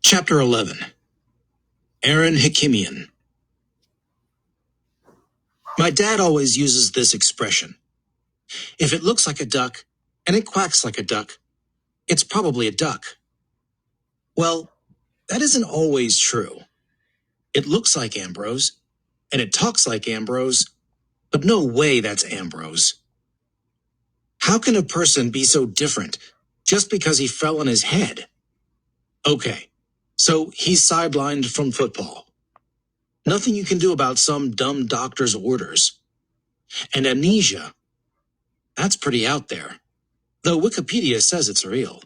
Chapter 11. Aaron Hikimian. My dad always uses this expression. If it looks like a duck, and it quacks like a duck, it's probably a duck. Well, that isn't always true. It looks like Ambrose, and it talks like Ambrose, but no way that's Ambrose. How can a person be so different just because he fell on his head? Okay, so he's sidelined from football. Nothing you can do about some dumb doctor's orders. And amnesia, that's pretty out there, though Wikipedia says it's real.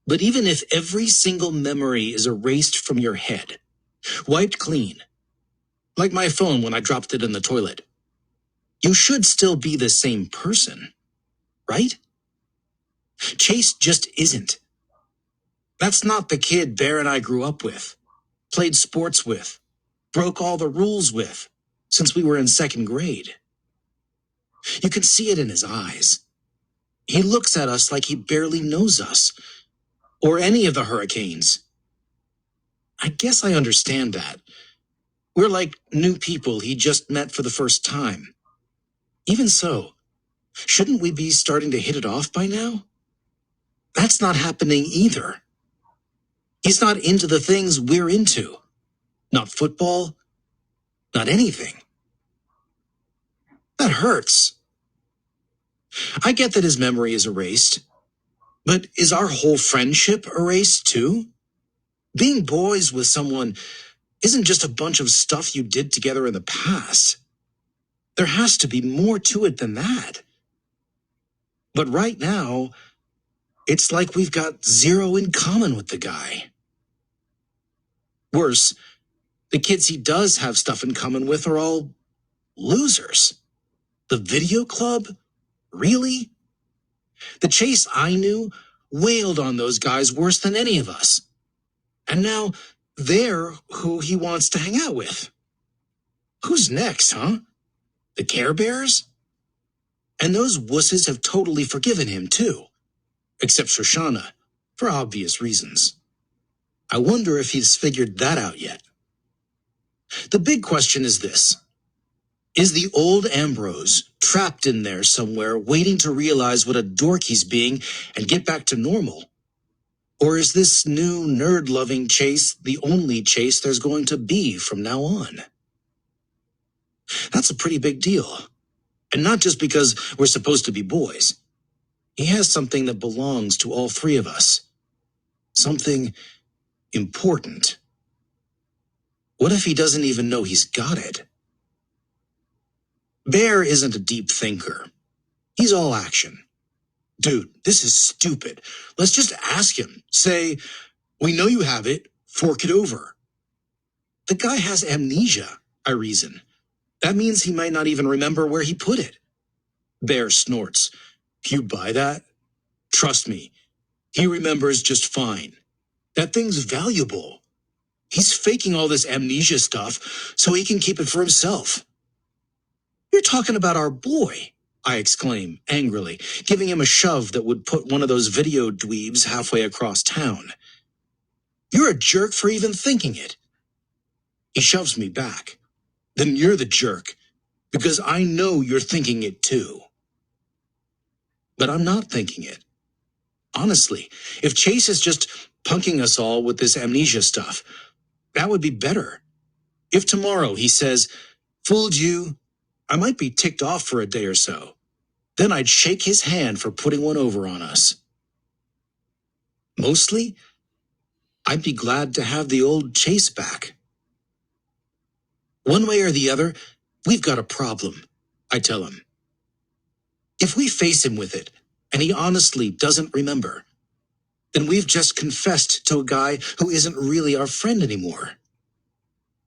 But even if every single memory is erased from your head, wiped clean, like my phone when I dropped it in the toilet, you should still be the same person, right? Chase just isn't. That's not the kid Bear and I grew up with, played sports with, broke all the rules with, since we were in second grade. You can see it in his eyes. He looks at us like he barely knows us, or any of the Hurricanes. I guess I understand that. We're like new people he just met for the first time. Even so, shouldn't we be starting to hit it off by now? That's not happening either. He's not into the things we're into. Not football, not anything. That hurts. I get that his memory is erased, but is our whole friendship erased too? Being boys with someone isn't just a bunch of stuff you did together in the past. There has to be more to it than that. But right now, it's like we've got zero in common with the guy. Worse, the kids he does have stuff in common with are all losers. The video club? Really? The Chase I knew wailed on those guys worse than any of us. And now they're who he wants to hang out with. Who's next, huh? The Care Bears? And those wusses have totally forgiven him, too. Except Shoshana, for obvious reasons. I wonder if he's figured that out yet. The big question is this. Is the old Ambrose trapped in there somewhere waiting to realize what a dork he's being and get back to normal? Or is this new nerd-loving Chase the only Chase there's going to be from now on? That's a pretty big deal. And not just because we're supposed to be boys. He has something that belongs to all three of us. Something important. What if he doesn't even know he's got it? Bear isn't a deep thinker. He's all action. Dude, this is stupid. Let's just ask him. Say, we know you have it. Fork it over. The guy has amnesia, I reason. That means he might not even remember where he put it. Bear snorts. You buy that? Trust me, he remembers just fine. That thing's valuable. He's faking all this amnesia stuff so he can keep it for himself. You're talking about our boy, I exclaim angrily, giving him a shove that would put one of those video dweebs halfway across town. You're a jerk for even thinking it. He shoves me back. Then you're the jerk, because I know you're thinking it too. But I'm not thinking it. Honestly, if Chase is just punking us all with this amnesia stuff, that would be better. If tomorrow he says, fooled you, I might be ticked off for a day or so. Then I'd shake his hand for putting one over on us. Mostly, I'd be glad to have the old Chase back. One way or the other, we've got a problem, I tell him. If we face him with it, and he honestly doesn't remember, then we've just confessed to a guy who isn't really our friend anymore.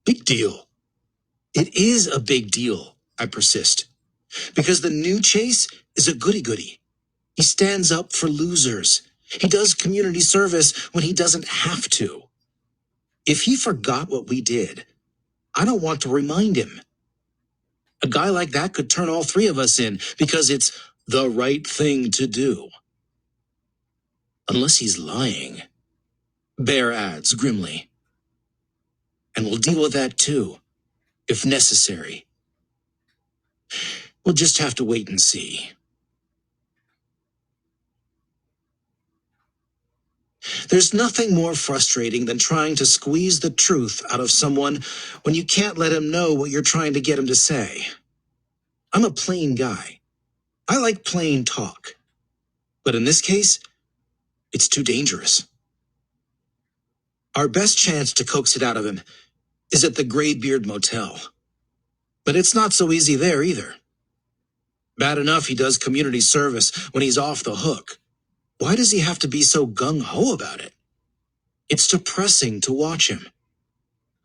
Big deal. It is a big deal, I persist, because the new Chase is a goody-goody. He stands up for losers. He does community service when he doesn't have to. If he forgot what we did, I don't want to remind him. A guy like that could turn all three of us in because it's the right thing to do. Unless he's lying. Bear adds grimly. And we'll deal with that too, if necessary. We'll just have to wait and see. There's nothing more frustrating than trying to squeeze the truth out of someone when you can't let him know what you're trying to get him to say. I'm a plain guy. I like plain talk. But in this case, it's too dangerous. Our best chance to coax it out of him is at the Graybeard Motel. But it's not so easy there either. Bad enough he does community service when he's off the hook. Why does he have to be so gung-ho about it? It's depressing to watch him.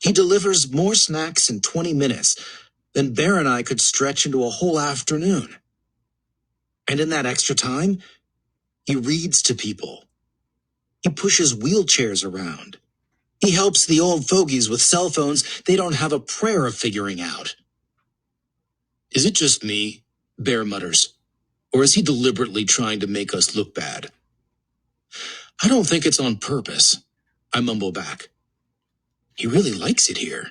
He delivers more snacks in 20 minutes than Bear and I could stretch into a whole afternoon. And in that extra time, he reads to people. He pushes wheelchairs around. He helps the old fogies with cell phones they don't have a prayer of figuring out. Is it just me, Bear mutters, or is he deliberately trying to make us look bad? I don't think it's on purpose, I mumble back. He really likes it here.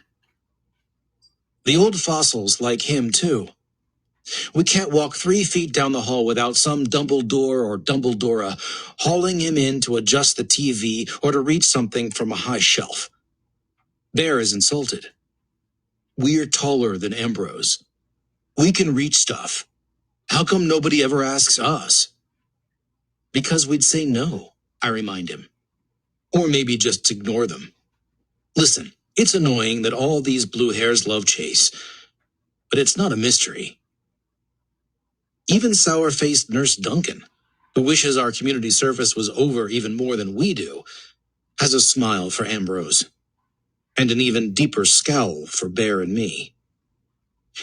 The old fossils like him, too. We can't walk 3 feet down the hall without some Dumbledore or Dumbledora hauling him in to adjust the TV or to reach something from a high shelf. Bear is insulted. We're taller than Ambrose. We can reach stuff. How come nobody ever asks us? Because we'd say no, I remind him. Or maybe just ignore them. Listen, it's annoying that all these blue hairs love Chase, but it's not a mystery. Even sour-faced Nurse Duncan, who wishes our community service was over even more than we do, has a smile for Ambrose, and an even deeper scowl for Bear and me.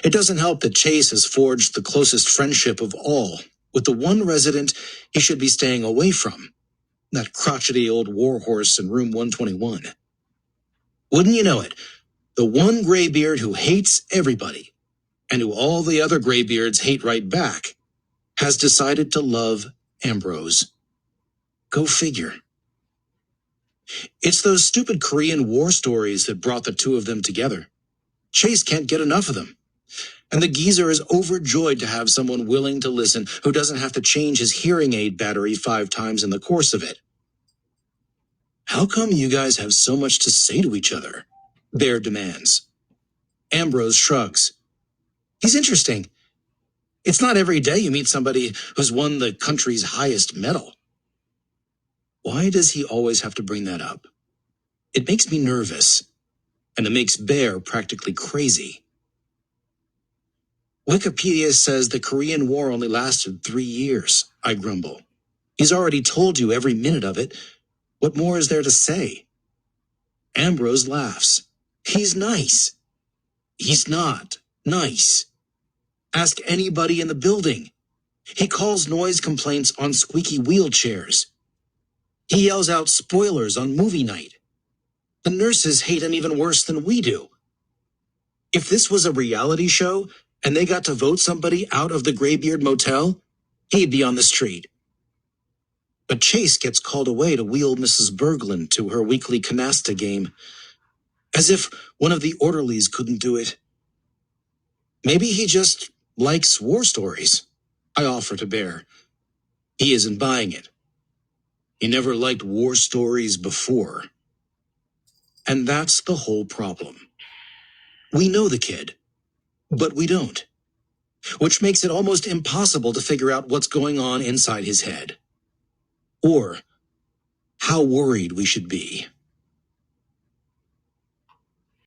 It doesn't help that Chase has forged the closest friendship of all with the one resident he should be staying away from, that crotchety old warhorse in room 121. Wouldn't you know it, the one graybeard who hates everybody, and who all the other graybeards hate right back, has decided to love Ambrose. Go figure. It's those stupid Korean War stories that brought the two of them together. Chase can't get enough of them. And the geezer is overjoyed to have someone willing to listen who doesn't have to change his hearing aid battery 5 times in the course of it. How come you guys have so much to say to each other? Bear demands. Ambrose shrugs. He's interesting. It's not every day you meet somebody who's won the country's highest medal. Why does he always have to bring that up? It makes me nervous, and it makes Bear practically crazy. Wikipedia says the Korean War only lasted 3 years, I grumble. He's already told you every minute of it. What more is there to say? Ambrose laughs. He's nice. He's not nice. Ask anybody in the building. He calls noise complaints on squeaky wheelchairs. He yells out spoilers on movie night. The nurses hate him even worse than we do. If this was a reality show and they got to vote somebody out of the Graybeard Motel, he'd be on the street. But Chase gets called away to wheel Mrs. Berglund to her weekly canasta game, as if one of the orderlies couldn't do it. Maybe he just likes war stories, I offer to Bear. He isn't buying it. He never liked war stories before. And that's the whole problem. We know the kid, but we don't, which makes it almost impossible to figure out what's going on inside his head, or how worried we should be.